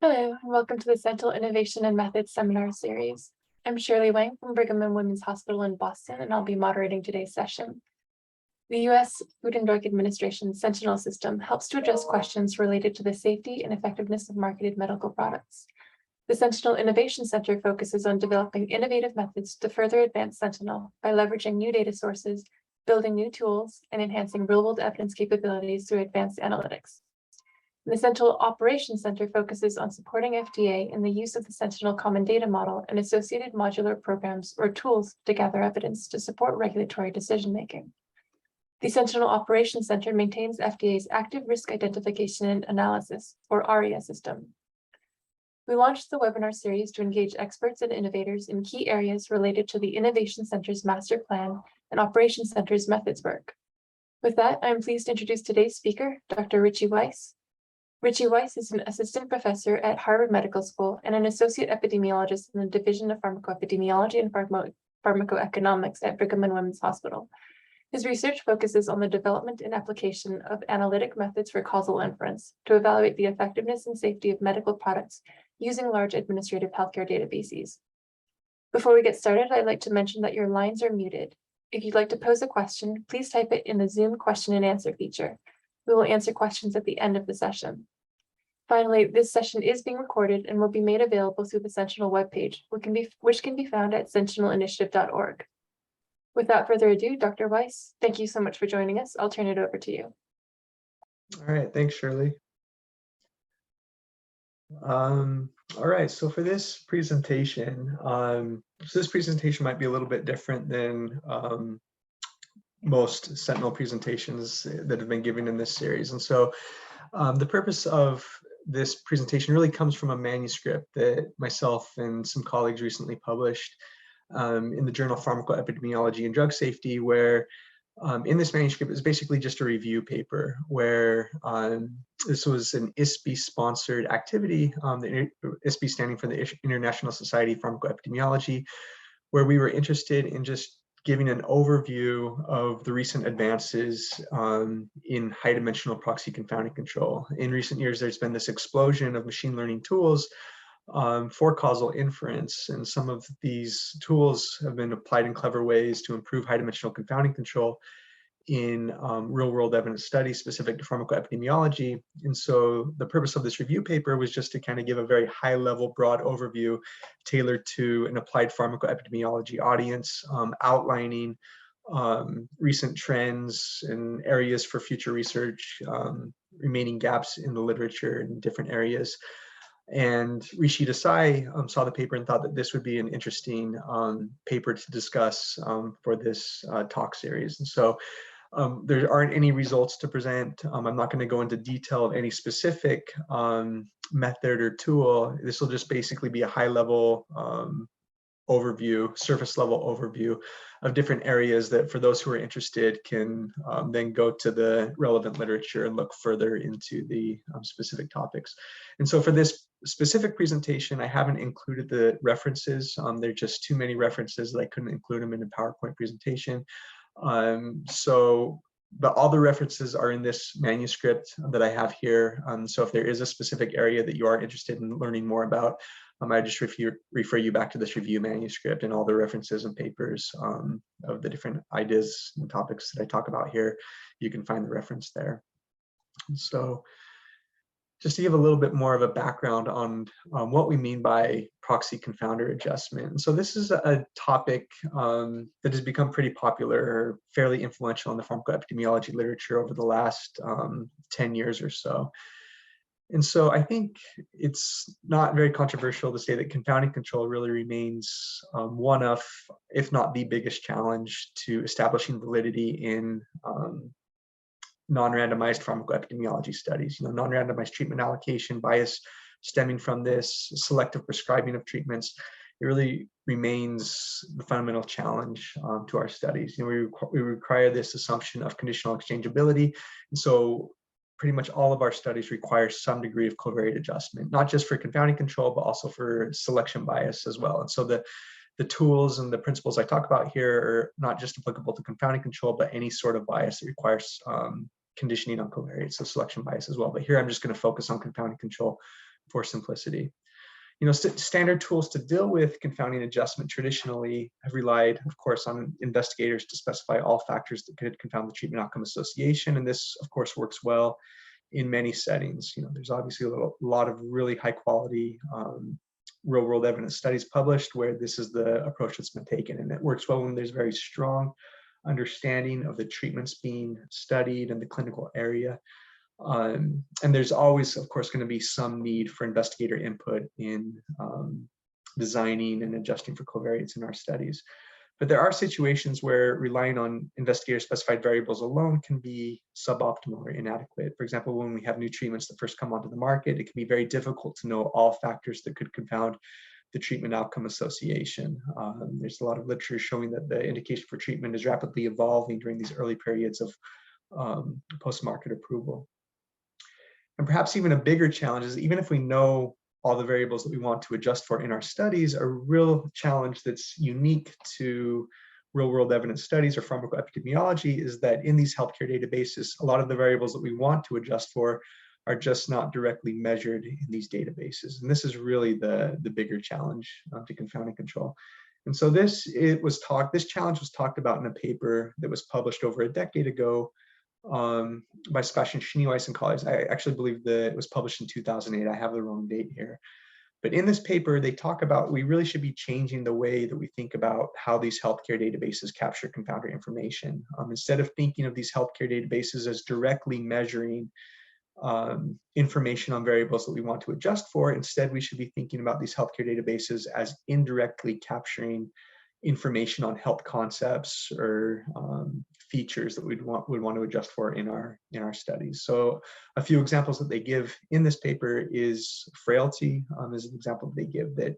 Hello, and welcome to the Central Innovation and Methods Seminar Series. I'm Shirley Wang from Brigham and Women's Hospital in Boston, and I'll be moderating today's session. The U.S. Food and Drug Administration's Sentinel system helps to address questions related to the safety and effectiveness of marketed medical products. The Sentinel Innovation Center focuses on developing innovative methods to further advance Sentinel by leveraging new data sources, building new tools, and enhancing real-world evidence capabilities through advanced analytics. The Sentinel Operations Center focuses on supporting FDA in the use of the Sentinel Common Data Model and associated modular programs or tools to gather evidence to support regulatory decision-making. The Sentinel Operations Center maintains FDA's Active Risk Identification and Analysis, or ARIA system. We launched the webinar series to engage experts and innovators in key areas related to the Innovation Center's Master Plan and Operations Center's methods work. With that, I'm pleased to introduce today's speaker, Dr. Richie Wyss. Richie Wyss is an assistant professor at Harvard Medical School and an associate epidemiologist in the Division of Pharmacoepidemiology and Pharmacoeconomics at Brigham and Women's Hospital. His research focuses on the development and application of analytic methods for causal inference to evaluate the effectiveness and safety of medical products using large administrative healthcare databases. Before we get started, I'd like to mention that your lines are muted. If you'd like to pose a question, please type it in the Zoom question and answer feature. We will answer questions at the end of the session. Finally, this session is being recorded and will be made available through the Sentinel webpage, which can be found at sentinelinitiative.org. Without further ado, Dr. Wyss, thank you so much for joining us. I'll turn it over to you. All right, thanks, Shirley. All right, so for this presentation, this presentation might be a little bit different than most Sentinel presentations that have been given in this series. And so the purpose of this presentation really comes from a manuscript that myself and some colleagues recently published in the journal Pharmacoepidemiology and Drug Safety, where in this manuscript is basically just a review paper where this was an ISPE-sponsored activity, the ISPE standing for the International Society of Pharmacoepidemiology, where we were interested in just giving an overview of the recent advances in high-dimensional proxy confounding control. In recent years, there's been this explosion of machine learning tools for causal inference, and some of these tools have been applied in clever ways to improve high-dimensional confounding control in real-world evidence studies specific to pharmacoepidemiology. And so the purpose of this review paper was just to kind of give a very high-level, broad overview tailored to an applied pharmacoepidemiology audience, outlining recent trends and areas for future research, remaining gaps in the literature in different areas. And Rishi Desai saw the paper and thought that this would be an interesting paper to discuss for this talk series. And so there aren't any results to present. I'm not going to go into detail of any specific method or tool. This will just basically be a high-level overview, surface-level overview of different areas that, for those who are interested, can then go to the relevant literature and look further into the specific topics. And so for this specific presentation, I haven't included the references. There are just too many references that I couldn't include them in a PowerPoint presentation. But all the references are in this manuscript that I have here. So if there is a specific area that you are interested in learning more about, I just refer you back to this review manuscript, and all the references and papers of the different ideas and topics that I talk about here. You can find the reference there. So just to give a little bit more of a background on what we mean by proxy confounder adjustment. And so this is a topic that has become pretty popular, or fairly influential in the pharmacoepidemiology literature over the last 10 years or so. And so I think it's not very controversial to say that confounding control really remains one of, if not the biggest challenge to establishing validity in non-randomized pharmacoepidemiology studies. Non-randomized treatment allocation, bias stemming from this, selective prescribing of treatments, it really remains the fundamental challenge to our studies. We require this assumption of conditional exchangeability, and so pretty much all of our studies require some degree of covariate adjustment, not just for confounding control, but also for selection bias as well. And so the tools and the principles I talk about here are not just applicable to confounding control, but any sort of bias that requires conditioning on covariates, so selection bias as well. But here I'm just going to focus on confounding control for simplicity. Standard tools to deal with confounding adjustment traditionally have relied, of course, on investigators to specify all factors that could confound the treatment outcome association. And this, of course, works well in many settings. There's obviously a lot of really high quality real world evidence studies published where this is the approach that's been taken. And it works well when there's very strong understanding of the treatments being studied in the clinical area. And there's always, of course, going to be some need for investigator input in designing and adjusting for covariates in our studies. But there are situations where relying on investigator-specified variables alone can be suboptimal or inadequate. For example, when we have new treatments that first come onto the market, it can be very difficult to know all factors that could confound the treatment outcome association. There's a lot of literature showing that the indication for treatment is rapidly evolving during these early periods of post-market approval. And perhaps even a bigger challenge is, even if we know all the variables that we want to adjust for in our studies, a real challenge that's unique to real-world evidence studies or pharmacoepidemiology is that in these healthcare databases, a lot of the variables that we want to adjust for are just not directly measured in these databases. And this is really the bigger challenge to confounding control. And so this challenge was talked about in a paper that was published over a decade ago by Sebastian Wyss and colleagues. I actually believe that it was published in 2008. I have the wrong date here. But in this paper, they talk about we really should be changing the way that we think about how these healthcare databases capture confounder information. Instead of thinking of these healthcare databases as directly measuring information on variables that we want to adjust for, instead we should be thinking about these healthcare databases as indirectly capturing information on health concepts or features that we'd want to adjust for in our studies. So a few examples that they give in this paper is frailty is an example that they give, that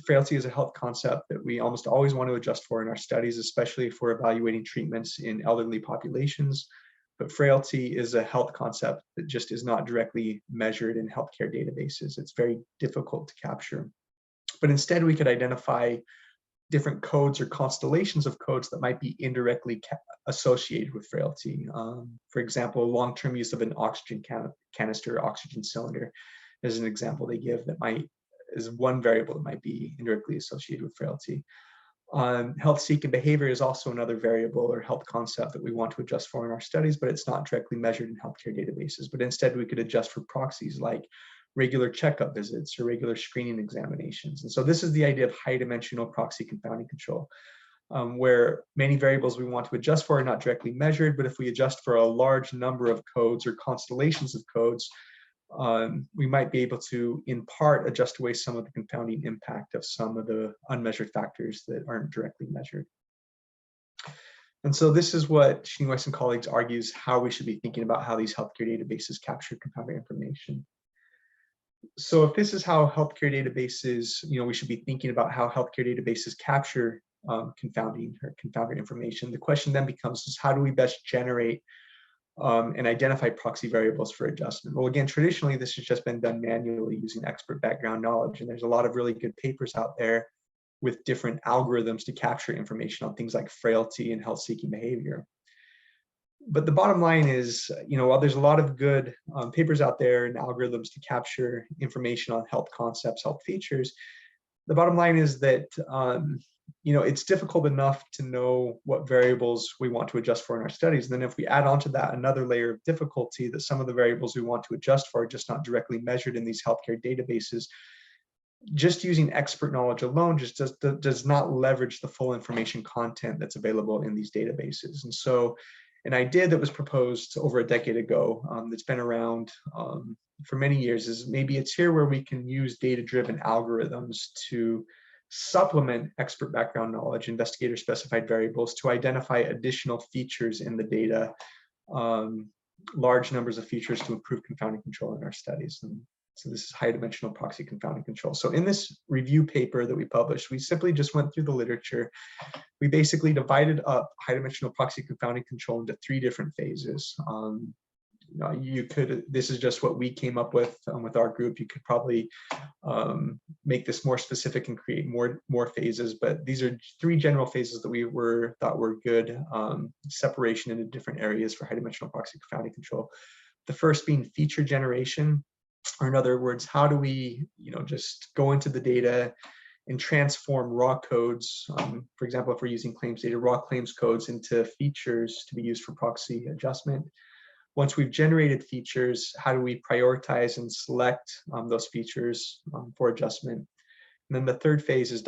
frailty is a health concept that we almost always want to adjust for in our studies, especially if we're evaluating treatments in elderly populations. But frailty is a health concept that just is not directly measured in healthcare databases. It's very difficult to capture. But instead, we could identify different codes or constellations of codes that might be indirectly associated with frailty. For example, long-term use of an oxygen canister, oxygen cylinder is an example they give that is one variable that might be indirectly associated with frailty. Health seeking behavior is also another variable or health concept that we want to adjust for in our studies, but it's not directly measured in healthcare databases. But instead, we could adjust for proxies like regular checkup visits or regular screening examinations. And so this is the idea of high-dimensional proxy confounding control, where many variables we want to adjust for are not directly measured, but if we adjust for a large number of codes or constellations of codes, we might be able to, in part, adjust away some of the confounding impact of some of the unmeasured factors that aren't directly measured. And so this is what Wyss and colleagues argues how we should be thinking about how these healthcare databases capture confounding information. So if this is how healthcare databases, we should be thinking about how healthcare databases capture confounding or confounder information, the question then becomes is how do we best generate and identify proxy variables for adjustment? Well, again, traditionally, this has just been done manually using expert background knowledge. And there's a lot of really good papers out there with different algorithms to capture information on things like frailty and health-seeking behavior. But the bottom line is, while there's a lot of good papers out there and algorithms to capture information on health concepts, health features, the bottom line is that it's difficult enough to know what variables we want to adjust for in our studies. And then if we add on to that another layer of difficulty that some of the variables we want to adjust for are just not directly measured in these healthcare databases, just using expert knowledge alone just does not leverage the full information content that's available in these databases. And so an idea that was proposed over a decade ago that's been around for many years is maybe it's here where we can use data-driven algorithms to supplement expert background knowledge, investigator-specified variables to identify additional features in the data, large numbers of features to improve confounding control in our studies. And so this is high-dimensional proxy confounding control. So in this review paper that we published, we simply just went through the literature. We basically divided up high-dimensional proxy confounding control into 3 different phases. This is just what we came up with our group. You could probably make this more specific and create more phases, but these are 3 general phases that we thought were good separation into different areas for high-dimensional proxy confounding control. The first being feature generation. Or in other words, how do we, just go into the data and transform raw codes, for example, if we're using claims data, raw claims codes into features to be used for proxy adjustment. Once we've generated features, how do we prioritize and select those features for adjustment? And then the third phase is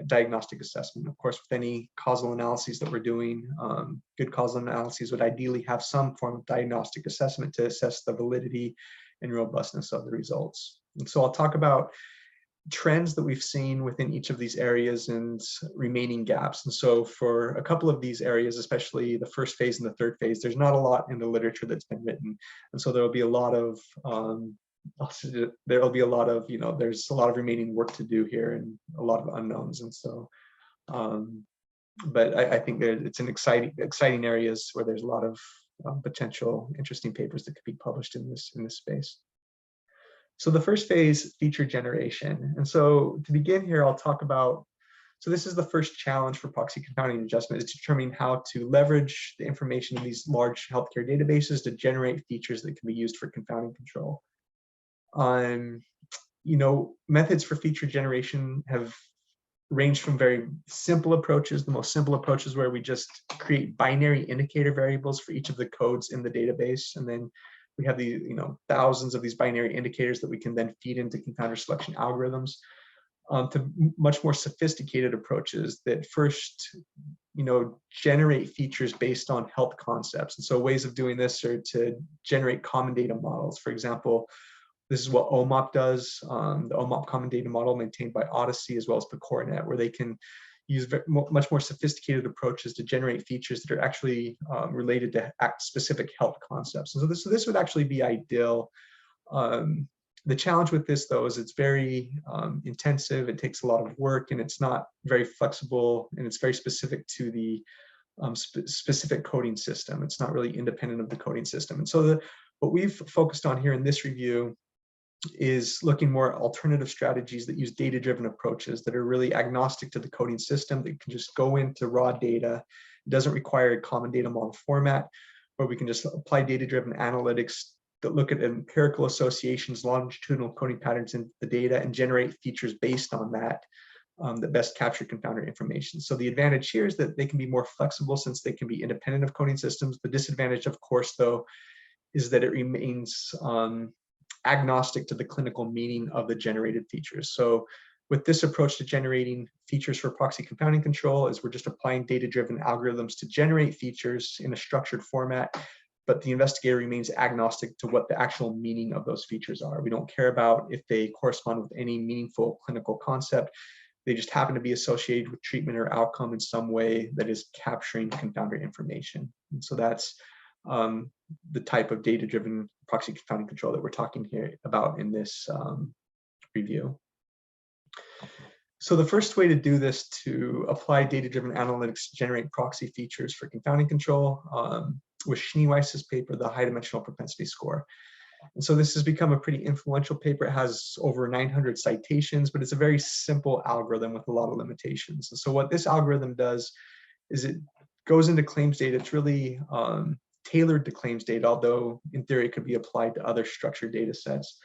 diagnostic assessment. Of course, with any causal analyses that we're doing, good causal analyses would ideally have some form of diagnostic assessment to assess the validity and robustness of the results. And so I'll talk about trends that we've seen within each of these areas and remaining gaps. And so for a couple of these areas, especially the first phase and the third phase, there's not a lot in the literature that's been written. And so there'll be a lot of, there's a lot of remaining work to do here and a lot of unknowns. And so, but I think that it's an exciting areas where there's a lot of potential interesting papers that could be published in this space. So the first phase, feature generation. And so to begin here, I'll talk about, so this is the first challenge for proxy confounding adjustment, is determining how to leverage the information in these large healthcare databases to generate features that can be used for confounding control. Methods for feature generation have ranged from very simple approaches, the most simple approaches where we just create binary indicator variables for each of the codes in the database, and then we have the thousands of these binary indicators that we can then feed into confounder selection algorithms, to much more sophisticated approaches that first generate features based on health concepts. And so ways of doing this are to generate common data models. For example, this is what OMOP does, the OMOP common data model maintained by Odyssey as well as PCORNet, where they can use much more sophisticated approaches to generate features that are actually related to specific health concepts. And so this would actually be ideal. The challenge with this, though, is it's very intensive. It takes a lot of work, and it's not very flexible, and it's very specific to the specific coding system. It's not really independent of the coding system. And so what we've focused on here in this review is looking more at alternative strategies that use data-driven approaches that are really agnostic to the coding system, that can just go into raw data. It doesn't require a common data model format, where we can just apply data-driven analytics that look at empirical associations, longitudinal coding patterns in the data, and generate features based on that, that best capture confounder information. So the advantage here is that they can be more flexible since they can be independent of coding systems. The disadvantage, of course, though, is that it remains agnostic to the clinical meaning of the generated features. So with this approach to generating features for proxy confounding control, is we're just applying data-driven algorithms to generate features in a structured format, but the investigator remains agnostic to what the actual meaning of those features are. We don't care about if they correspond with any meaningful clinical concept. They just happen to be associated with treatment or outcome in some way that is capturing confounder information. And so that's the type of data-driven proxy confounding control that we're talking here about in this review. So the first way to do this, to apply data-driven analytics to generate proxy features for confounding control, was Wyss's paper, the high-dimensional propensity score. And so this has become a pretty influential paper. It has over 900 citations, but it's a very simple algorithm with a lot of limitations. And so what this algorithm does is it goes into claims data. It's really tailored to claims data, although in theory it could be applied to other structured data sets.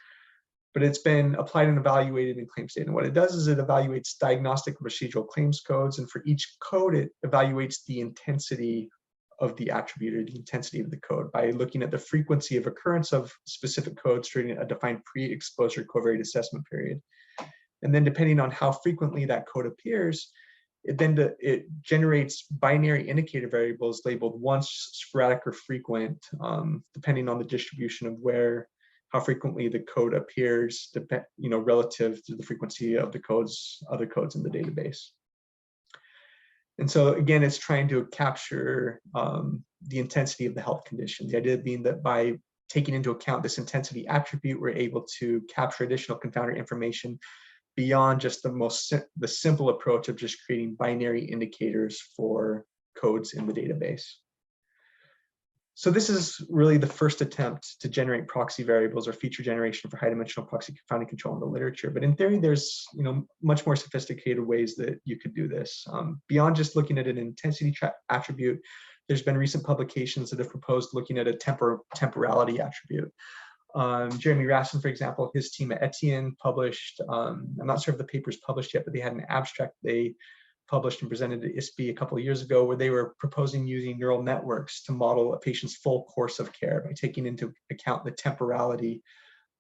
But it's been applied and evaluated in claims data. And what it does is it evaluates diagnostic procedural claims codes, and for each code, it evaluates the intensity of the attribute, or the intensity of the code, by looking at the frequency of occurrence of specific codes during a defined pre-exposure covariate assessment period. And then depending on how frequently that code appears, it generates binary indicator variables labeled once, sporadic, or frequent, depending on the distribution of how frequently the code appears, relative to the frequency of the other codes in the database. And so again, it's trying to capture the intensity of the health condition. The idea being that by taking into account this intensity attribute, we're able to capture additional confounder information beyond just the simple approach of just creating binary indicators for codes in the database. So this is really the first attempt to generate proxy variables or feature generation for high-dimensional proxy confounding control in the literature. But in theory, there's much more sophisticated ways that you could do this. Beyond just looking at an intensity attribute, there's been recent publications that have proposed looking at a temporality attribute. Jeremy Rassin, for example, his team at Etienne published, I'm not sure if the paper's published yet, but they had an abstract they published and presented at ISB a couple of years ago where they were proposing using neural networks to model a patient's full course of care by taking into account the temporality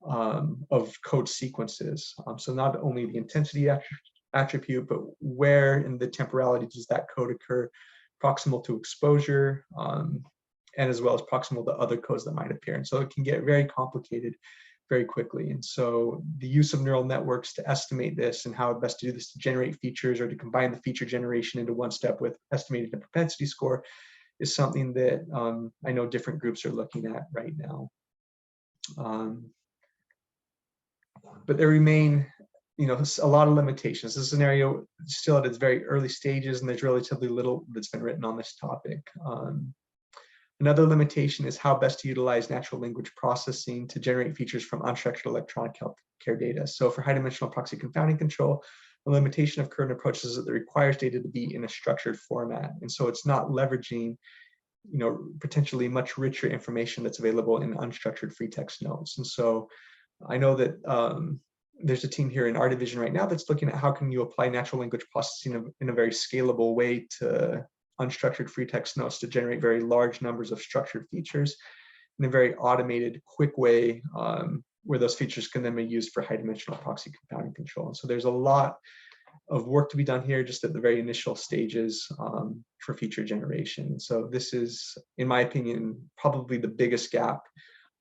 of code sequences. So not only the intensity attribute, but where in the temporality does that code occur, proximal to exposure, and as well as proximal to other codes that might appear. And so it can get very complicated very quickly. And so the use of neural networks to estimate this and how best to do this to generate features or to combine the feature generation into one step with estimating the propensity score is something that I know different groups are looking at right now. But there remain, a lot of limitations. This scenario is still at its very early stages, and there's relatively little that's been written on this topic. Another limitation is how best to utilize natural language processing to generate features from unstructured electronic healthcare data. So for high-dimensional proxy confounding control, a limitation of current approaches is that it requires data to be in a structured format. And so it's not leveraging, potentially much richer information that's available in unstructured free text notes. And so I know that there's a team here in our division right now that's looking at how can you apply natural language processing in a very scalable way to unstructured free text notes to generate very large numbers of structured features in a very automated, quick way where those features can then be used for high-dimensional proxy confounding control. And so there's a lot of work to be done here just at the very initial stages for feature generation. So this is, in my opinion, probably the biggest gap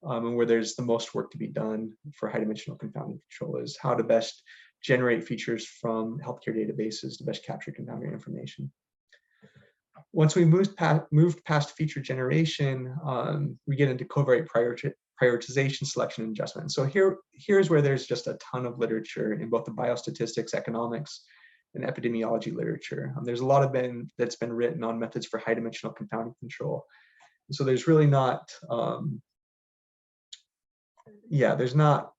and where there's the most work to be done for high-dimensional confounding control is how to best generate features from healthcare databases to best capture confounding information. Once we moved past feature generation, we get into covariate prioritization, selection, and adjustment. So here's where there's just a ton of literature in both the biostatistics, economics, and epidemiology literature. There's a lot that's been written on methods for high-dimensional confounding control. And so there's really not, there's not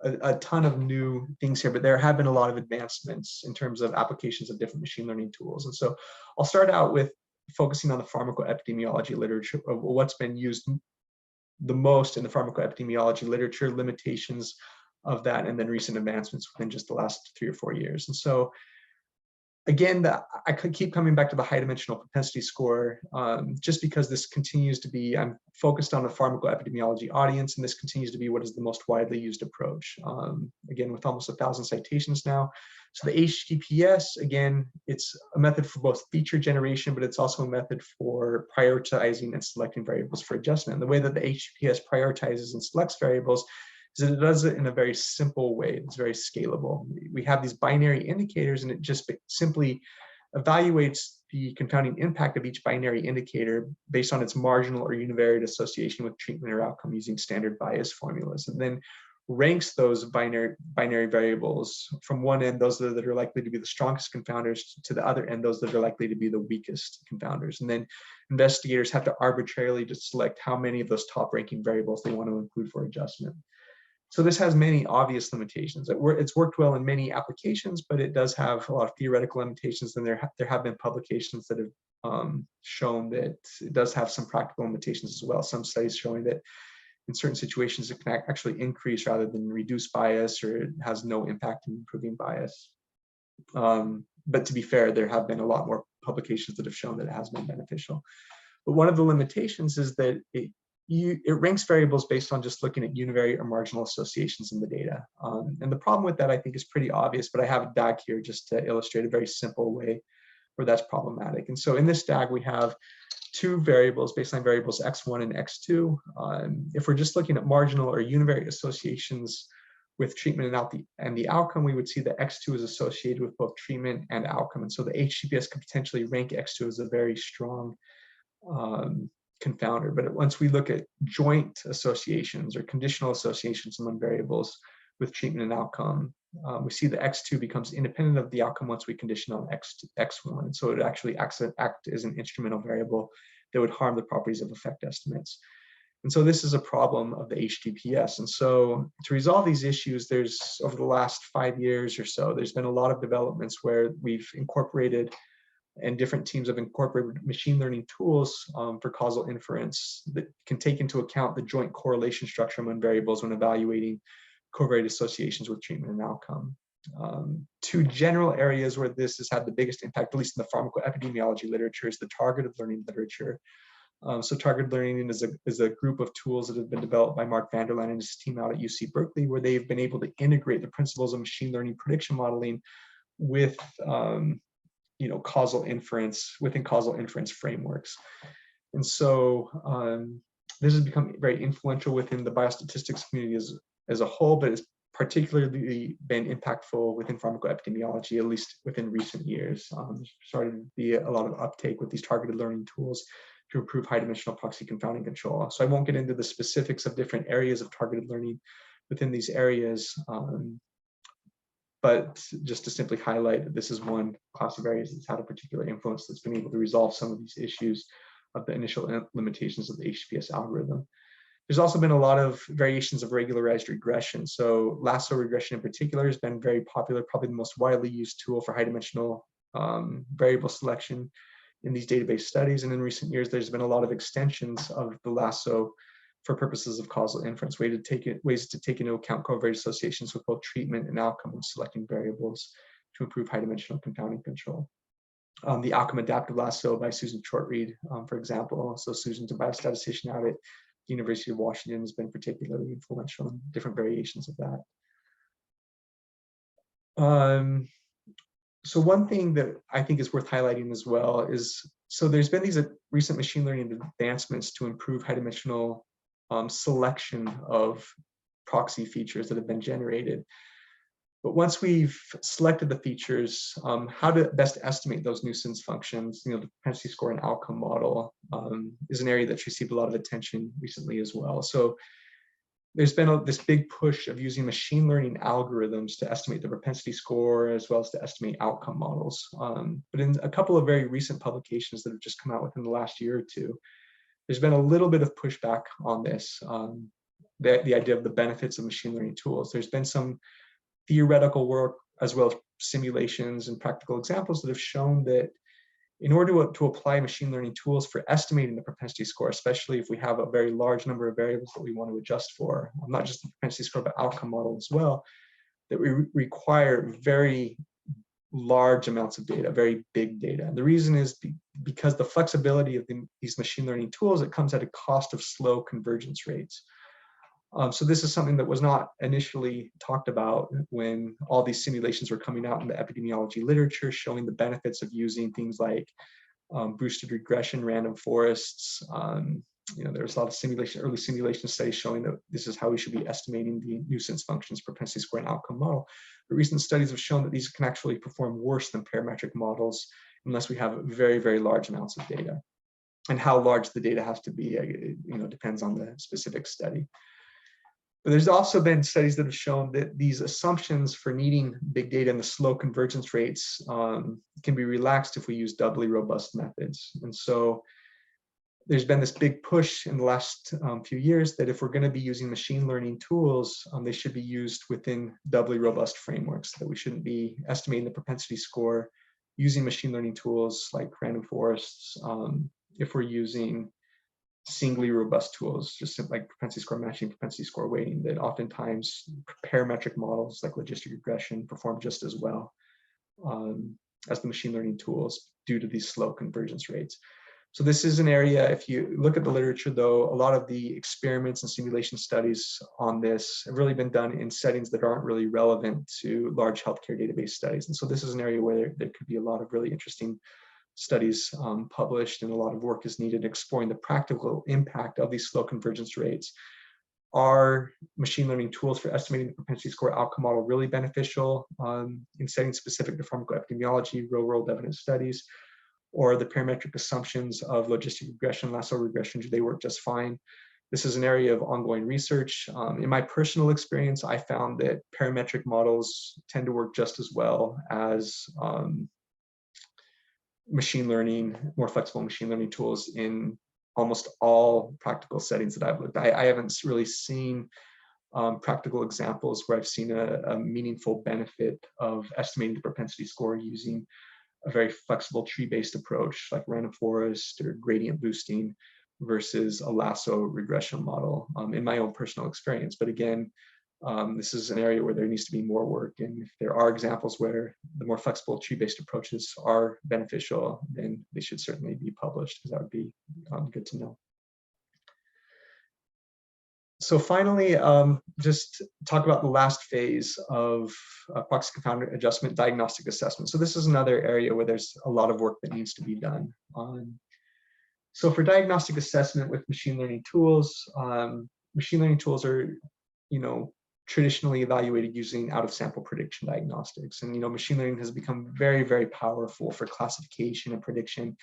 a ton of new things here, but there have been a lot of advancements in terms of applications of different machine learning tools. And so I'll start out with focusing on the pharmacoepidemiology literature of what's been used the most in the pharmacoepidemiology literature, limitations of that, and then recent advancements within just the last 3 or 4 years. And so again, I could keep coming back to the high-dimensional propensity score just because this continues to be, I'm focused on the pharmacoepidemiology audience, and this continues to be what is the most widely used approach. Again, with almost 1,000 citations now. So the HTTPS, again, it's a method for both feature generation, but it's also a method for prioritizing and selecting variables for adjustment. And the way that the HTTPS prioritizes and selects variables is that it does it in a very simple way. It's very scalable. We have these binary indicators, and it just simply evaluates the confounding impact of each binary indicator based on its marginal or univariate association with treatment or outcome using standard bias formulas, and then ranks those binary variables from one end, those that are likely to be the strongest confounders, to the other end, those that are likely to be the weakest confounders. And then investigators have to arbitrarily just select how many of those top ranking variables they want to include for adjustment. So this has many obvious limitations. It's worked well in many applications, but it does have a lot of theoretical limitations, and there have been publications that have shown that it does have some practical limitations as well. Some studies showing that in certain situations it can actually increase rather than reduce bias, or it has no impact in improving bias. But to be fair, there have been a lot more publications that have shown that it has been beneficial. But one of the limitations is that it ranks variables based on just looking at univariate or marginal associations in the data. And the problem with that, I think, is pretty obvious, but I have a DAG here just to illustrate a very simple way where that's problematic. And so in this DAG, we have two variables, baseline variables x1 and x2. If we're just looking at marginal or univariate associations with treatment and the outcome, we would see that x2 is associated with both treatment and outcome. And so the HTTPS could potentially rank x2 as a very strong confounder. But once we look at joint associations or conditional associations among variables with treatment and outcome, we see that x2 becomes independent of the outcome once we condition on x1. And so it actually act as an instrumental variable that would harm the properties of effect estimates. And so this is a problem of the HTTPS. And so to resolve these issues, over the last 5 years or so, there's been a lot of developments where we've incorporated and different teams have incorporated machine learning tools for causal inference that can take into account the joint correlation structure among variables when evaluating covariate associations with treatment and outcome. Two general areas where this has had the biggest impact, at least in the pharmacoepidemiology literature, is the targeted learning literature. So targeted learning is a group of tools that have been developed by Mark Vanderlaan and his team out at UC Berkeley, where they've been able to integrate the principles of machine learning prediction modeling with causal inference within causal inference frameworks. And so this has become very influential within the biostatistics community as a whole, but it's particularly been impactful within pharmacoepidemiology, at least within recent years. There's started to be a lot of uptake with these targeted learning tools to improve high-dimensional proxy confounding control. So I won't get into the specifics of different areas of targeted learning within these areas, but just to simply highlight that this is one class of areas that's had a particular influence that's been able to resolve some of these issues of the initial limitations of the HPS algorithm. There's also been a lot of variations of regularized regression. So lasso regression in particular has been very popular, probably the most widely used tool for high-dimensional variable selection in these database studies. And in recent years, there's been a lot of extensions of the lasso for purposes of causal inference, ways to take into account covariate associations with both treatment and outcome when selecting variables to improve high-dimensional confounding control. The outcome adaptive lasso by Susan Shortreed, for example. So Susan's a biostatistician out at the University of Washington, has been particularly influential in different variations of that. So one thing that I think is worth highlighting as well is, so there's been these recent machine learning advancements to improve high-dimensional selection of proxy features that have been generated. But once we've selected the features, how to best estimate those nuisance functions, the propensity score and outcome model is an area that's received a lot of attention recently as well. So there's been this big push of using machine learning algorithms to estimate the propensity score as well as to estimate outcome models. But in a couple of very recent publications that have just come out within the last year or two, there's been a little bit of pushback on this, the idea of the benefits of machine learning tools. There's been some theoretical work as well as simulations and practical examples that have shown that in order to apply machine learning tools for estimating the propensity score, especially if we have a very large number of variables that we want to adjust for, not just the propensity score, but outcome model as well, that we require very large amounts of data, very big data. And the reason is because the flexibility of these machine learning tools, it comes at a cost of slow convergence rates. So this is something that was not initially talked about when all these simulations were coming out in the epidemiology literature, showing the benefits of using things like boosted regression, random forests. There was a lot of early simulation studies showing that this is how we should be estimating the nuisance functions, propensity score, and outcome model. But recent studies have shown that these can actually perform worse than parametric models unless we have very, very large amounts of data. And how large the data has to be, depends on the specific study. But there's also been studies that have shown that these assumptions for needing big data and the slow convergence rates can be relaxed if we use doubly robust methods. And so there's been this big push in the last few years that if we're going to be using machine learning tools, they should be used within doubly robust frameworks, that we shouldn't be estimating the propensity score using machine learning tools like random forests if we're using singly robust tools, just like propensity score matching, propensity score weighting, that oftentimes parametric models like logistic regression perform just as well as the machine learning tools due to these slow convergence rates. So this is an area, if you look at the literature though, a lot of the experiments and simulation studies on this have really been done in settings that aren't really relevant to large healthcare database studies. And so this is an area where there could be a lot of really interesting studies published, and a lot of work is needed exploring the practical impact of these slow convergence rates. Are machine learning tools for estimating the propensity score outcome model really beneficial in settings specific to pharmacoepidemiology, real-world evidence studies? Or the parametric assumptions of logistic regression, lasso regression, do they work just fine? This is an area of ongoing research. In my personal experience, I found that parametric models tend to work just as well as machine learning, more flexible machine learning tools in almost all practical settings that I've looked at. I haven't really seen practical examples where I've seen a meaningful benefit of estimating the propensity score using a very flexible tree-based approach like random forest or gradient boosting versus a lasso regression model in my own personal experience. But again, this is an area where there needs to be more work. And if there are examples where the more flexible tree-based approaches are beneficial, then they should certainly be published, because that would be good to know. So finally, just talk about the last phase of proxy confounder adjustment, diagnostic assessment. So this is another area where there's a lot of work that needs to be done. So for diagnostic assessment with machine learning tools are, traditionally evaluated using out-of-sample prediction diagnostics. And, machine learning has become very, very powerful for classification and prediction,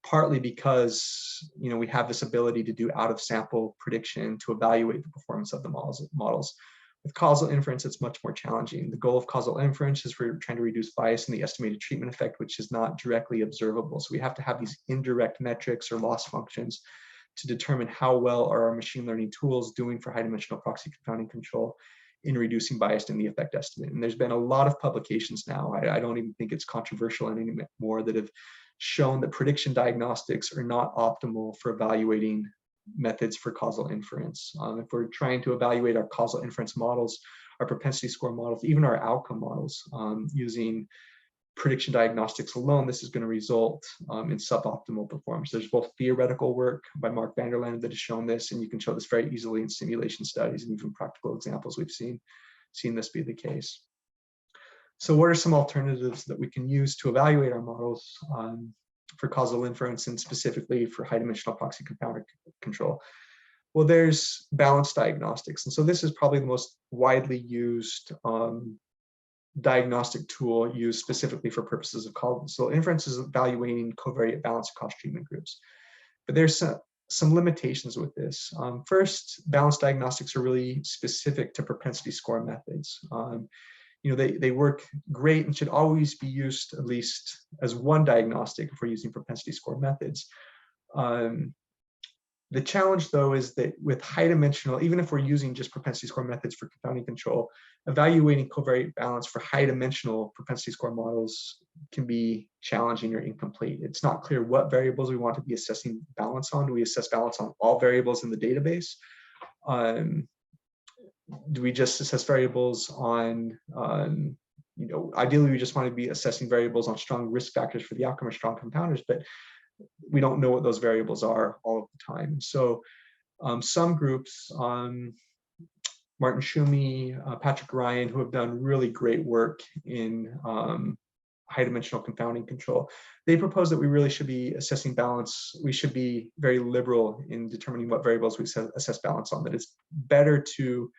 partly because we have this ability to do out-of-sample prediction to evaluate the performance of the models. With causal inference, it's much more challenging. The goal of causal inference is we're trying to reduce bias in the estimated treatment effect, which is not directly observable. So we have to have these indirect metrics or loss functions to determine how well are our machine learning tools doing for high-dimensional proxy confounding control in reducing bias in the effect estimate. And there's been a lot of publications now, I don't even think it's controversial anymore, that have shown that prediction diagnostics are not optimal for evaluating methods for causal inference. If we're trying to evaluate our causal inference models, our propensity score models, even our outcome models, using prediction diagnostics alone, this is going to result in suboptimal performance. There's both theoretical work by Mark Vanderland that has shown this, and you can show this very easily in simulation studies and even practical examples we've seen this be the case. So what are some alternatives that we can use to evaluate our models for causal inference, and specifically for high-dimensional proxy confounder control? Well, there's balanced diagnostics. And so this is probably the most widely used diagnostic tool used specifically for purposes of causal inference, is evaluating covariate balance across treatment groups. But there's some limitations with this. First, balanced diagnostics are really specific to propensity score methods. They work great and should always be used at least as one diagnostic if we're using propensity score methods. The challenge, though, is that with high dimensional, even if we're using just propensity score methods for confounding control, evaluating covariate balance for high dimensional propensity score models can be challenging or incomplete. It's not clear what variables we want to be assessing balance on. Do we assess balance on all variables in the database? Do we just assess variables on, ideally we just want to be assessing variables on strong risk factors for the outcome or strong confounders, but we don't know what those variables are all of the time. So some groups, Martin Schumi, Patrick Ryan, who have done really great work in high dimensional confounding control, they propose that we really should be assessing balance. We should be very liberal in determining what variables we assess balance on, that it's better to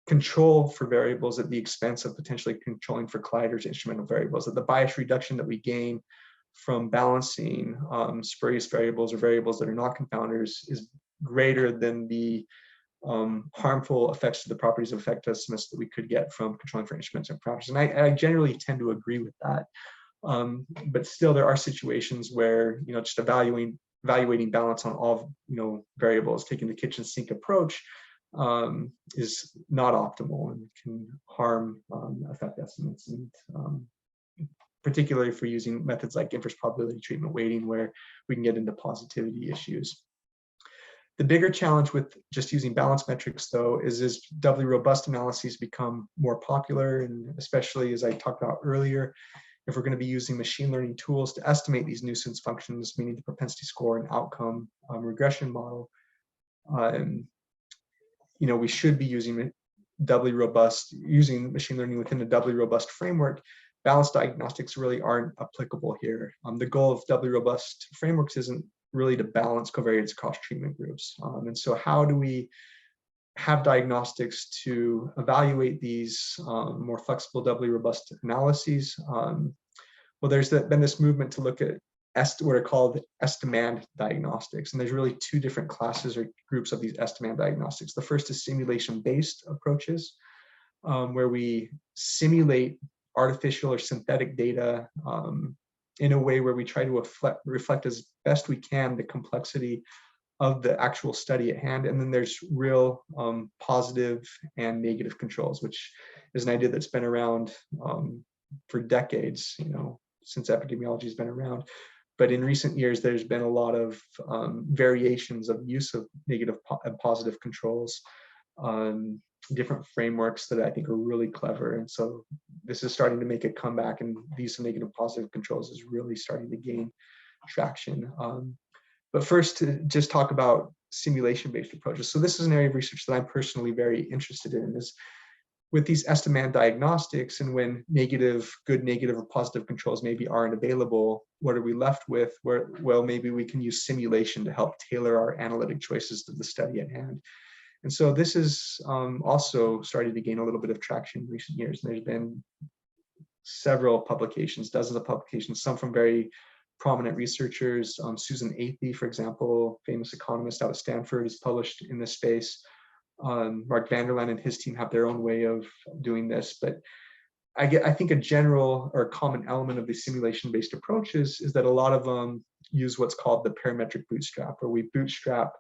control for variables at the expense of potentially controlling for colliders, instrumental variables, that the bias reduction that we gain from balancing spurious variables or variables that are not confounders is greater than the harmful effects to the properties of effect estimates that we could get from controlling for instruments and parameters. And I generally tend to agree with that. But still, there are situations where just evaluating balance on all variables, taking the kitchen sink approach, is not optimal and can harm effect estimates, and particularly for using methods like inverse probability treatment weighting, where we can get into positivity issues. The bigger challenge with just using balance metrics, though, is as doubly robust analyses become more popular, and especially as I talked about earlier, if we're going to be using machine learning tools to estimate these nuisance functions, meaning the propensity score and outcome regression model, we should be using machine learning within a doubly robust framework. Balanced diagnostics really aren't applicable here. The goal of doubly robust frameworks isn't really to balance covariates across treatment groups. And so how do we have diagnostics to evaluate these more flexible, doubly robust analyses? Well, there's been this movement to look at what are called estimand diagnostics. And there's really two different classes or groups of these estimand diagnostics. The first is simulation-based approaches, where we simulate artificial or synthetic data in a way where we try to reflect as best we can the complexity of the actual study at hand. And then there's real positive and negative controls, which is an idea that's been around for decades, since epidemiology has been around. But in recent years, there's been a lot of variations of use of negative and positive controls, different frameworks that I think are really clever. And so this is starting to make a comeback, and the use of negative positive controls is really starting to gain traction. But first, to just talk about simulation-based approaches. So this is an area of research that I'm personally very interested in, is with these estimand diagnostics, and when good negative or positive controls maybe aren't available, what are we left with? Well, maybe we can use simulation to help tailor our analytic choices to the study at hand. And so this is also starting to gain a little bit of traction in recent years. And there's been several publications, dozens of publications, some from very prominent researchers. Susan Athey, for example, famous economist out of Stanford, is published in this space. Mark Vanderland and his team have their own way of doing this, but I think a general or common element of the simulation-based approaches is that a lot of them use what's called the parametric bootstrap, where we bootstrap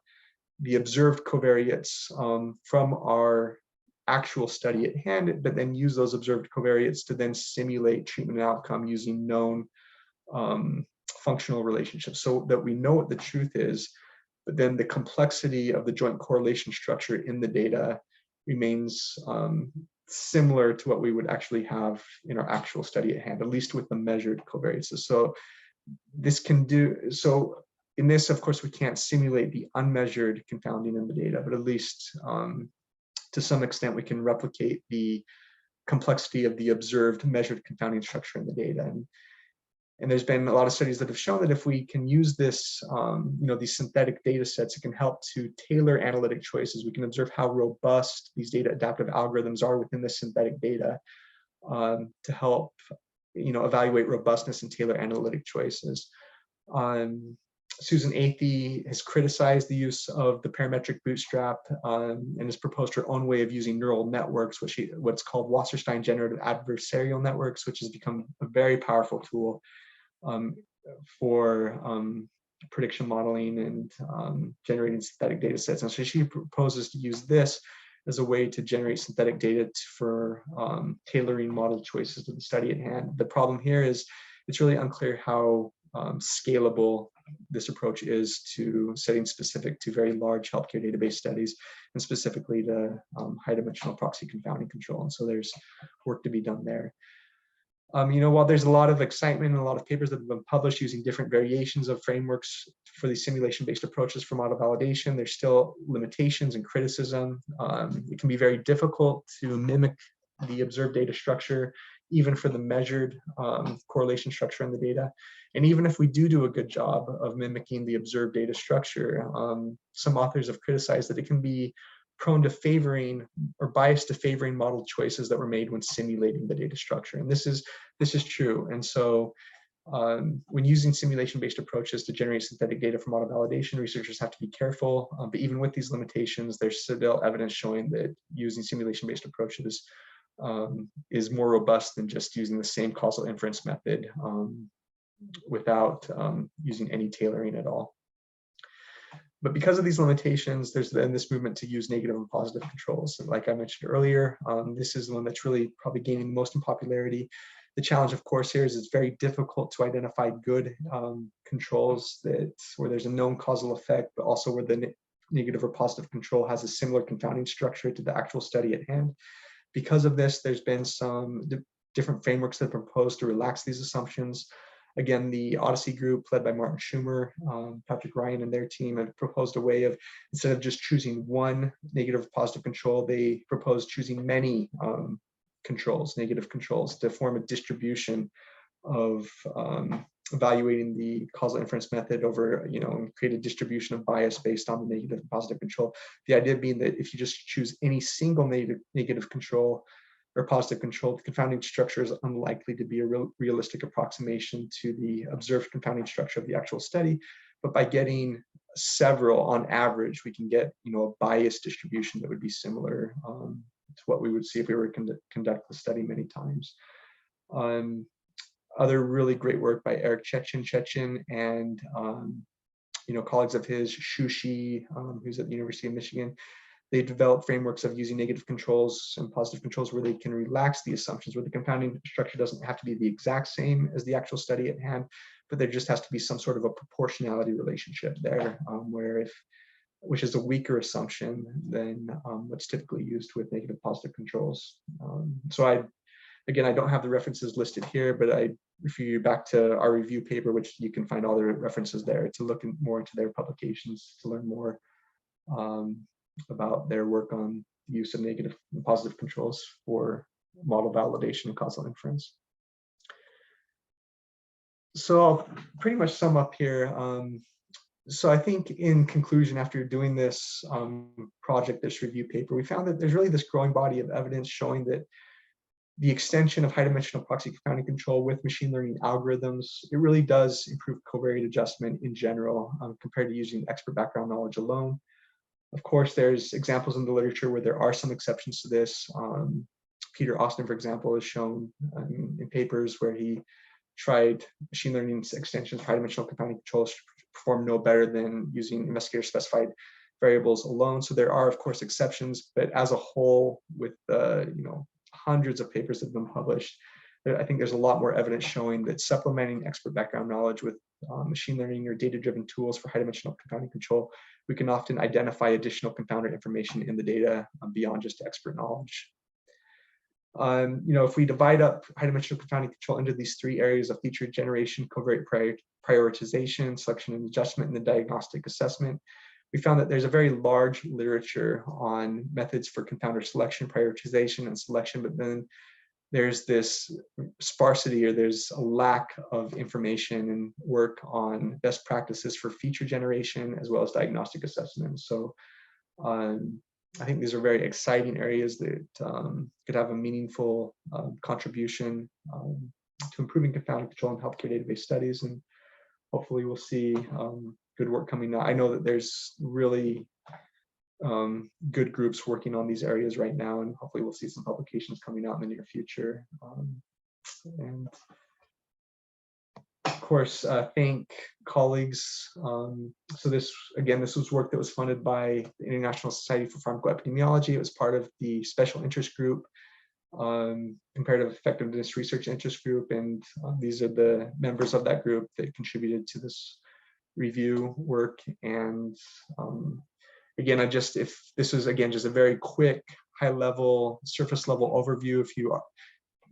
the observed covariates from our actual study at hand, but then use those observed covariates to then simulate treatment outcome using known functional relationships, so that we know what the truth is, but then the complexity of the joint correlation structure in the data remains similar to what we would actually have in our actual study at hand, at least with the measured covariates. So in this, of course, we can't simulate the unmeasured confounding in the data, but at least to some extent we can replicate the complexity of the observed measured confounding structure in the data. And there's been a lot of studies that have shown that if we can use this, these synthetic data sets, it can help to tailor analytic choices. We can observe how robust these data adaptive algorithms are within the synthetic data to help, evaluate robustness and tailor analytic choices. Susan Athey has criticized the use of the parametric bootstrap and has proposed her own way of using neural networks, what's called Wasserstein generative adversarial networks, which has become a very powerful tool for prediction modeling and generating synthetic data sets. And so she proposes to use this as a way to generate synthetic data for tailoring model choices to the study at hand. The problem here is it's really unclear how scalable this approach is to settings specific to very large healthcare database studies, and specifically to high-dimensional proxy confounding control. And so there's work to be done there. While there's a lot of excitement and a lot of papers that have been published using different variations of frameworks for these simulation-based approaches for model validation, there's still limitations and criticism. It can be very difficult to mimic the observed data structure, even for the measured correlation structure in the data. And even if we do a good job of mimicking the observed data structure, some authors have criticized that it can be prone to favoring or biased to favoring model choices that were made when simulating the data structure. And this is true. And so when using simulation-based approaches to generate synthetic data for model validation, researchers have to be careful. But even with these limitations, there's still evidence showing that using simulation-based approaches is more robust than just using the same causal inference method without using any tailoring at all. But because of these limitations, there's then this movement to use negative and positive controls. And like I mentioned earlier, this is the one that's really probably gaining the most in popularity. The challenge, of course, here is it's very difficult to identify good controls where there's a known causal effect, but also where the negative or positive control has a similar confounding structure to the actual study at hand. Because of this, there's been some different frameworks that are proposed to relax these assumptions. Again, the Odyssey group, led by Martin Schumer, Patrick Ryan and their team, have proposed a way of, instead of just choosing one negative or positive control, they propose choosing many negative controls, to form a distribution of evaluating the causal inference method over, and create a distribution of bias based on the negative and positive control. The idea being that if you just choose any single negative control or positive control, the confounding structure is unlikely to be a realistic approximation to the observed confounding structure of the actual study. But by getting several on average, we can get a bias distribution that would be similar to what we would see if we were to conduct the study many times. Other really great work by Eric Chechen and colleagues of his, Shushi, who's at the University of Michigan. They developed frameworks of using negative controls and positive controls where they can relax the assumptions, where the confounding structure doesn't have to be the exact same as the actual study at hand, but there just has to be some sort of a proportionality relationship there, which is a weaker assumption than what's typically used with negative positive controls. Again, I don't have the references listed here, but I refer you back to our review paper, which you can find all the references there to look more into their publications to learn more about their work on the use of negative and positive controls for model validation and causal inference. So I'll pretty much sum up here. So I think in conclusion, after doing this project, this review paper, we found that there's really this growing body of evidence showing that the extension of high-dimensional proxy confounding control with machine learning algorithms, it really does improve covariate adjustment in general compared to using expert background knowledge alone. Of course, there's examples in the literature where there are some exceptions to this. Peter Austin, for example, has shown in papers where he tried machine learning extensions for high-dimensional confounding controls to perform no better than using investigator-specified variables alone. So there are, of course, exceptions, but as a whole, with hundreds of papers that have been published, I think there's a lot more evidence showing that supplementing expert background knowledge with machine learning or data-driven tools for high-dimensional confounding control, we can often identify additional confounder information in the data beyond just expert knowledge. If we divide up high-dimensional confounding control into these three areas of feature generation, covariate prioritization, selection and adjustment, and the diagnostic assessment, we found that there's a very large literature on methods for confounder selection, prioritization, and selection, but then there's this sparsity, or there's a lack of information and work on best practices for feature generation as well as diagnostic assessment. So I think these are very exciting areas that could have a meaningful contribution to improving confounding control in healthcare database studies, and hopefully we'll see good work coming out. I know that there's really good groups working on these areas right now, and hopefully we'll see some publications coming out in the near future. And of course, thank colleagues. So this was work that was funded by the International Society for Pharmacoepidemiology. It was part of the special interest group, comparative effectiveness research interest group, and these are the members of that group that contributed to this review work. And again, if this is just a very quick, high-level, surface-level overview. If you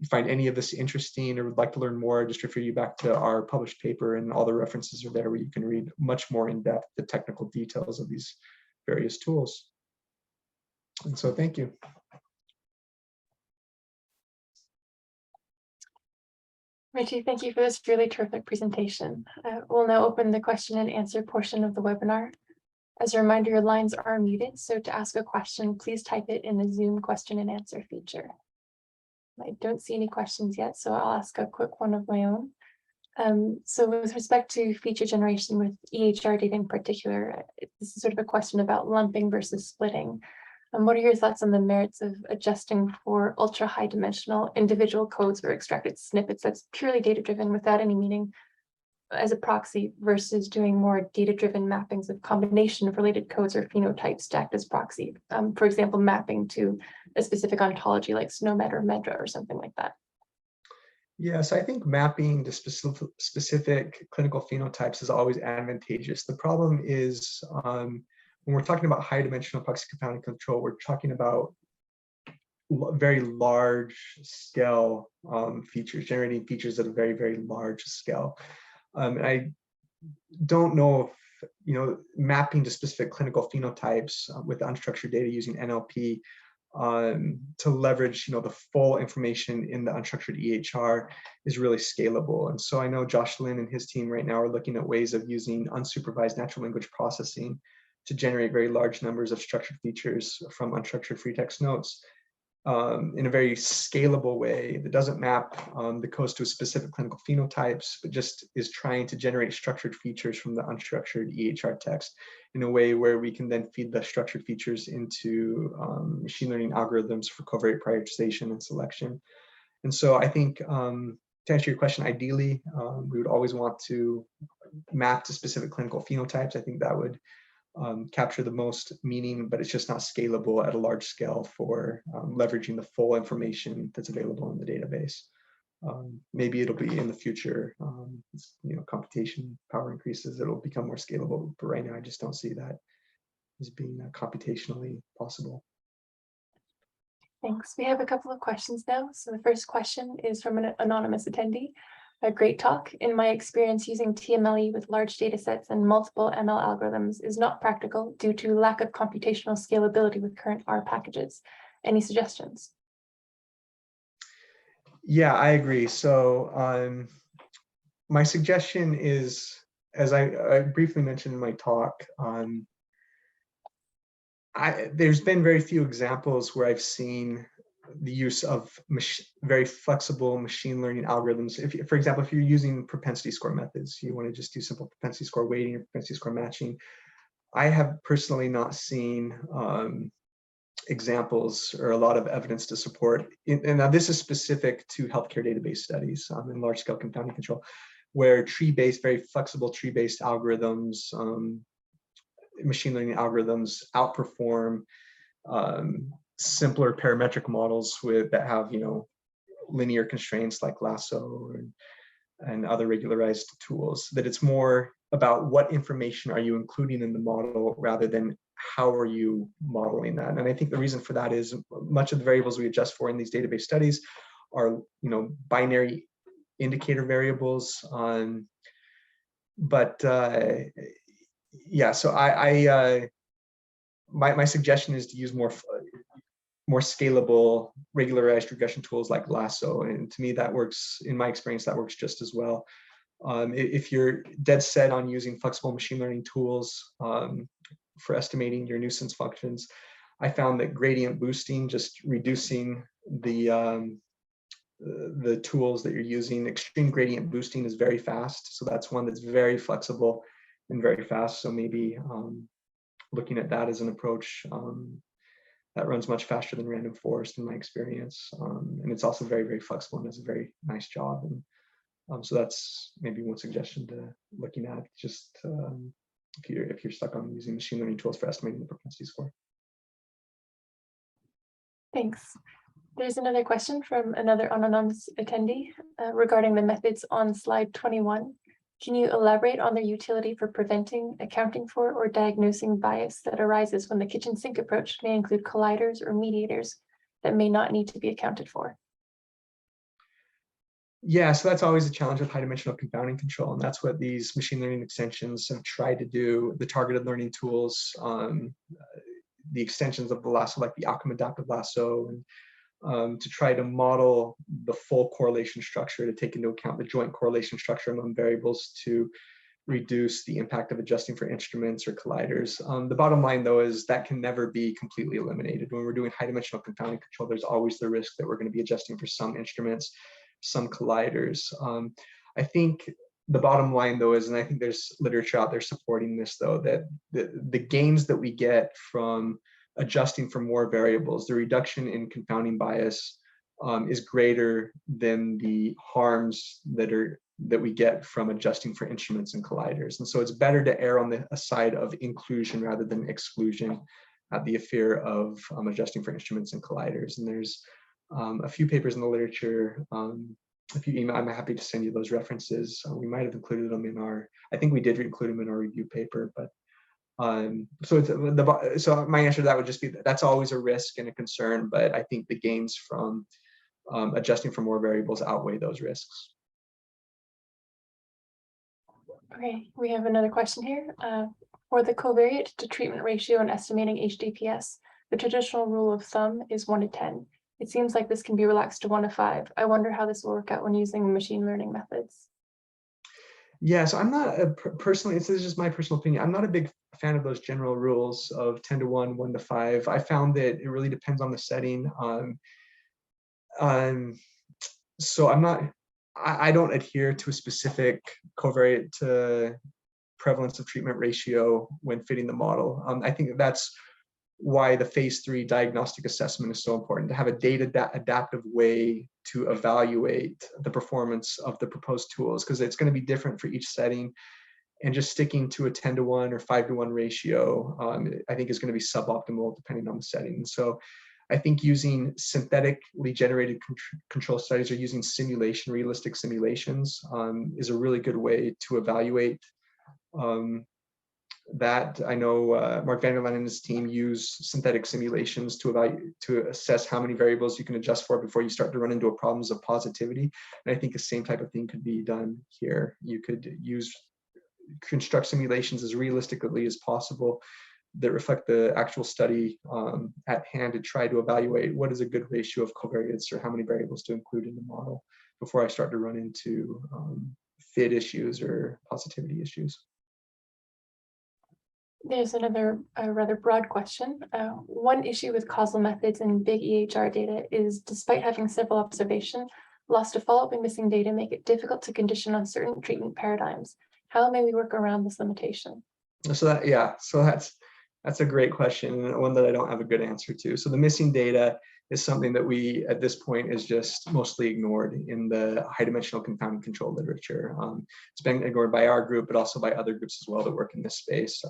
find any of this interesting or would like to learn more, just refer you back to our published paper, and all the references are there where you can read much more in depth the technical details of these various tools. And so thank you. Richie, thank you for this really terrific presentation. We'll now open the question and answer portion of the webinar. As a reminder, your lines are muted, so to ask a question, please type it in the Zoom question and answer feature. I don't see any questions yet, so I'll ask a quick one of my own. So with respect to feature generation with EHR data in particular, this is sort of a question about lumping versus splitting. What are your thoughts on the merits of adjusting for ultra high dimensional individual codes or extracted snippets that's purely data driven without any meaning as a proxy versus doing more data driven mappings of combination of related codes or phenotypes stacked as proxy? For example, mapping to a specific ontology like SNOMED or MEDRA or something like that. Yes, I think mapping to specific clinical phenotypes is always advantageous. The problem is when we're talking about high dimensional proxy confounding control, we're talking about very large scale features, generating features at a very, very large scale. And I don't know if, mapping to specific clinical phenotypes with unstructured data using NLP to leverage, the full information in the unstructured EHR is really scalable. And so I know Josh Lin and his team right now are looking at ways of using unsupervised natural language processing to generate very large numbers of structured features from unstructured free text notes in a very scalable way that doesn't map the codes to a specific clinical phenotypes, but just is trying to generate structured features from the unstructured EHR text in a way where we can then feed the structured features into machine learning algorithms for covariate prioritization and selection. And so I think to answer your question, ideally, we would always want to map to specific clinical phenotypes. I think that would capture the most meaning, but it's just not scalable at a large scale for leveraging the full information that's available in the database. Maybe it'll be in the future, computation power increases, it'll become more scalable, but right now I just don't see that as being computationally possible. Thanks. We have a couple of questions now. So the first question is from an anonymous attendee. A great talk. In my experience, using TMLE with large data sets and multiple ML algorithms is not practical due to lack of computational scalability with current R packages. Any suggestions? Yeah, I agree. So my suggestion is, as I briefly mentioned in my talk, there's been very few examples where I've seen the use of very flexible machine learning algorithms. For example, if you're using propensity score methods, you want to just do simple propensity score weighting or propensity score matching. I have personally not seen examples or a lot of evidence to support, and now this is specific to healthcare database studies in large-scale confounding control, where tree-based, very flexible tree-based algorithms, machine learning algorithms outperform simpler parametric models that have linear constraints like lasso and other regularized tools. That it's more about what information are you including in the model rather than how are you modeling that. And I think the reason for that is much of the variables we adjust for in these database studies are binary indicator variables. Yeah, so my suggestion is to use more scalable regularized regression tools like lasso, and to me that works. In my experience, that works just as well. If you're dead set on using flexible machine learning tools for estimating your nuisance functions, I found that gradient boosting, just reducing the tools that you're using, extreme gradient boosting is very fast. So that's one that's very flexible and very fast. So maybe looking at that as an approach that runs much faster than random forest in my experience. And it's also very, very flexible and does a very nice job. And so that's maybe one suggestion to looking at, just if you're stuck on using machine learning tools for estimating the propensity score. Thanks. There's another question from another anonymous attendee regarding the methods on slide 21. Can you elaborate on their utility for preventing, accounting for, or diagnosing bias that arises when the kitchen sink approach may include colliders or mediators that may not need to be accounted for? Yeah, so that's always a challenge with high-dimensional confounding control, and that's what these machine learning extensions have tried to do. The targeted learning tools, the extensions of the lasso, like the outcome adaptive lasso, and to try to model the full correlation structure, to take into account the joint correlation structure among variables to reduce the impact of adjusting for instruments or colliders. The bottom line, though, is that can never be completely eliminated. When we're doing high-dimensional confounding control, there's always the risk that we're going to be adjusting for some instruments, some colliders. I think the bottom line, though, is, and I think there's literature out there supporting this, though, that the gains that we get from adjusting for more variables, the reduction in confounding bias is greater than the harms that we get from adjusting for instruments and colliders. And so it's better to err on the side of inclusion rather than exclusion at the fear of adjusting for instruments and colliders. And there's a few papers in the literature. If you email, I'm happy to send you those references. We might have included them in I think we did include them in our review paper, but so my answer to that would just be that's always a risk and a concern, but I think the gains from adjusting for more variables outweigh those risks. Okay, we have another question here. For the covariate to treatment ratio and estimating HDPS, the traditional rule of thumb is 1 to 10. It seems like this can be relaxed to 1 to 5. I wonder how this will work out when using machine learning methods. Yeah, so I'm not personally, this is just my personal opinion, I'm not a big fan of those general rules of 10 to 1, 1 to 5. I found that it really depends on the setting. So I don't adhere to a specific covariate to prevalence of treatment ratio when fitting the model. I think that's why the phase 3 diagnostic assessment is so important, to have a data adaptive way to evaluate the performance of the proposed tools, because it's going to be different for each setting. and just sticking to a 10-to-1 or 5-to-1 ratio, I think is going to be suboptimal depending on the setting. And so I think using synthetically generated control studies or using realistic simulations is a really good way to evaluate that. I know Mark Vanderlaan and his team use synthetic simulations to assess how many variables you can adjust for before you start to run into problems of positivity. And I think the same type of thing could be done here. You could construct simulations as realistically as possible that reflect the actual study at hand to try to evaluate what is a good ratio of covariates or how many variables to include in the model before I start to run into fit issues or positivity issues. There's another rather broad question. One issue with causal methods and big EHR data is, despite having several observations, loss to follow-up and missing data make it difficult to condition on certain treatment paradigms. How may we work around this limitation? So that's a great question, and one that I don't have a good answer to. So the missing data is something that we, at this point, is just mostly ignored in the high-dimensional confounding control literature. It's been ignored by our group, but also by other groups as well that work in this space.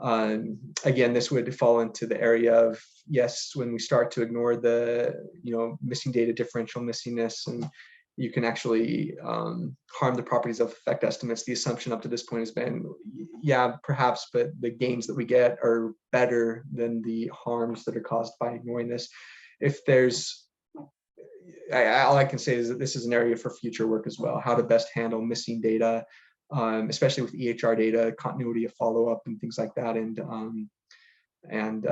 Again, this would fall into the area of, yes, when we start to ignore the missing data differential missingness, and you can actually harm the properties of effect estimates. The assumption up to this point has been, yeah, perhaps, but the gains that we get are better than the harms that are caused by ignoring this. If there's, all I can say is that this is an area for future work as well, how to best handle missing data, especially with EHR data, continuity of follow-up and things like that, and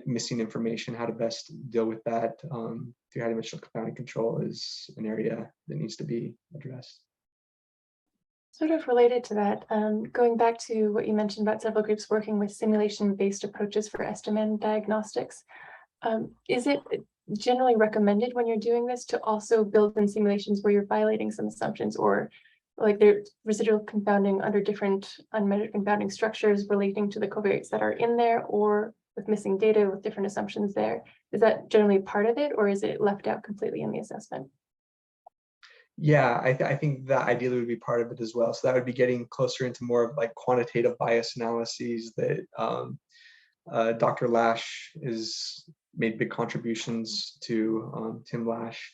missing information, how to best deal with that through high-dimensional confounding control is an area that needs to be addressed. Sort of related to that, going back to what you mentioned about several groups working with simulation-based approaches for estimate diagnostics, is it generally recommended when you're doing this to also build in simulations where you're violating some assumptions, or like there's residual confounding under different unmeasured confounding structures relating to the covariates that are in there, or with missing data with different assumptions there? Is that generally part of it, or is it left out completely in the assessment? Yeah, I think that ideally would be part of it as well. So that would be getting closer into more of like quantitative bias analyses that Dr. Lash has made big contributions to, Tim Lash.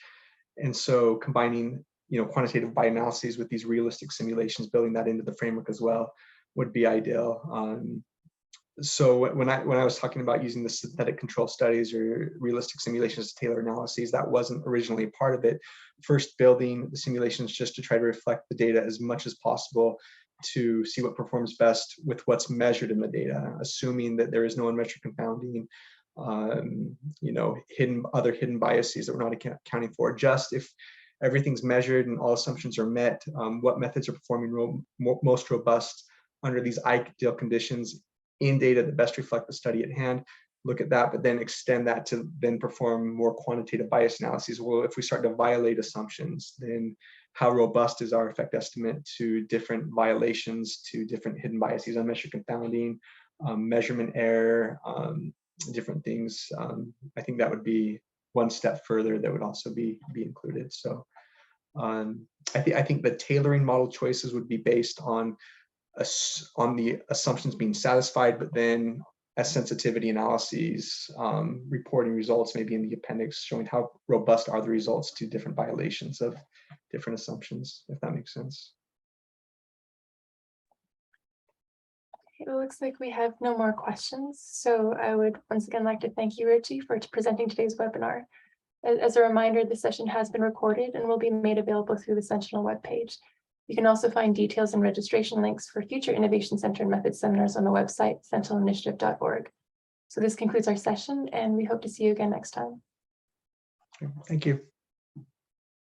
And so combining quantitative bias analyses with these realistic simulations, building that into the framework as well would be ideal. So when I was talking about using the synthetic control studies or realistic simulations to tailor analyses, that wasn't originally a part of it. First, building the simulations just to try to reflect the data as much as possible to see what performs best with what's measured in the data, assuming that there is no unmeasured confounding, hidden biases that we're not accounting for. Just if everything's measured and all assumptions are met, what methods are performing most robust under these ideal conditions in data that best reflect the study at hand. Look at that, but then extend that to then perform more quantitative bias analyses. Well, if we start to violate assumptions, then how robust is our effect estimate to different violations, to different hidden biases, unmeasured confounding, measurement error, different things. I think that would be one step further that would also be included. So I think the tailoring model choices would be based on the assumptions being satisfied, but then as sensitivity analyses, reporting results maybe in the appendix showing how robust are the results to different violations of different assumptions, if that makes sense. It looks like we have no more questions. So I would once again like to thank you, Richie, for presenting today's webinar. As a reminder, this session has been recorded and will be made available through the Sentinel webpage. You can also find details and registration links for future Innovation Center and Methods seminars on the website, sentinelinitiative.org. So this concludes our session, and we hope to see you again next time. Thank you.